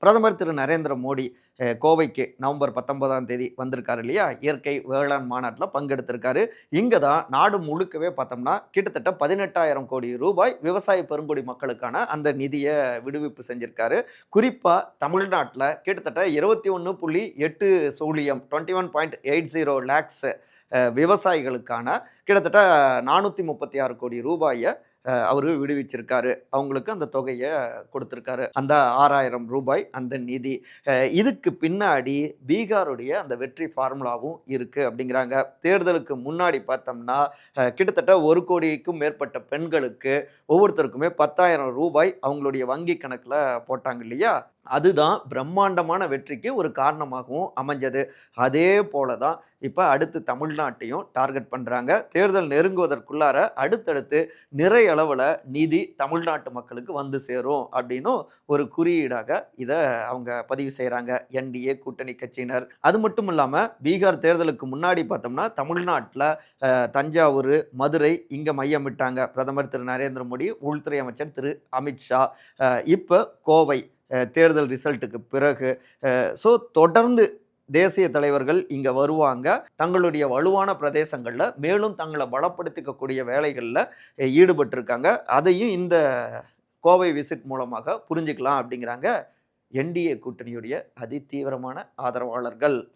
பிரதமர் திரு நரேந்திர மோடி கோவைக்கு நவம்பர் 19ஆம் தேதி வந்திருக்காரு இல்லையா? இயற்கை வேளாண் மாநாட்டில பங்கெடுத்திருக்காரு. இங்க தான் நாடு முழுக்கவே பார்த்தோம்னா, கிட்டத்தட்ட 18,000 கோடி ரூபாய் விவசாய பெருங்குடி மக்களுக்கான அந்த நிதிய விடுவிப்பு செஞ்சிருக்காரு. குறிப்பா தமிழ்நாட்ல கிட்டத்தட்ட 21.8 சூழியம் 21.80 லேக்ஸ் விவசாயிகளுக்கான கிட்டத்தட்ட 436 கோடி ரூபாய அவரு விடுவிச்சிருக்காரு. அவங்களுக்கு அந்த தொகைய கொடுத்திருக்காரு. அந்த ரூ. 6,000 அந்த நிதி. இதுக்கு பின்னாடி பீகாருடைய அந்த வெற்றி ஃபார்முலாவும் இருக்கு அப்படிங்கிறாங்க. தேர்தலுக்கு முன்னாடி பார்த்தோம்னா, கிட்டத்தட்ட 1,00,00,000க்கும் மேற்பட்ட பெண்களுக்கு ஒவ்வொருத்தருக்குமே ரூ. 10,000 அவங்களுடைய வங்கி கணக்குல போட்டாங்க இல்லையா? அதுதான் பிரம்மாண்டமான வெற்றிக்கு ஒரு காரணமாகவும் அமைஞ்சது. அதே போல தான் இப்ப அடுத்து தமிழ்நாட்டையும் டார்கெட் பண்றாங்க. தேர்தல் நெருங்குவதற்குள்ளார அடுத்தடுத்து நிறைய அளவுல நிதி தமிழ்நாட்டு மக்களுக்கு வந்து சேரும் அப்படின்னும் ஒரு குறியீடாக இத அவங்க பதிவு செய்றாங்க. என்டிஏ கூட்டணி கட்சியினர். அது மட்டும் இல்லாம பீகார் தேர்தலுக்கு முன்னாடி பார்த்தோம்னா, தமிழ்நாட்ல தஞ்சாவூர், மதுரை இங்க மையமிட்டாங்க. பிரதமர் திரு நரேந்திர மோடி, உள்துறை அமைச்சர் திரு அமித் ஷா. இப்ப கோவை தேர்தல் ரிசல்ட்டுக்கு பிறகு ஸோ தொடர்ந்து தேசிய தலைவர்கள் இங்க வருவாங்க. தங்களுடைய வலுவான பிரதேசங்கள்ல மேலும் தங்கள பலப்படுத்திக்கக்கூடிய வேலைகள்ல ஈடுபட்டிருக்காங்க. அதையும் இந்த கோவை விசிட் மூலமாக புரிஞ்சுக்கலாம் அப்படிங்கிறாங்க என்டிஏ கூட்டணியுடைய அதிதீவிரமான ஆதரவாளர்கள்.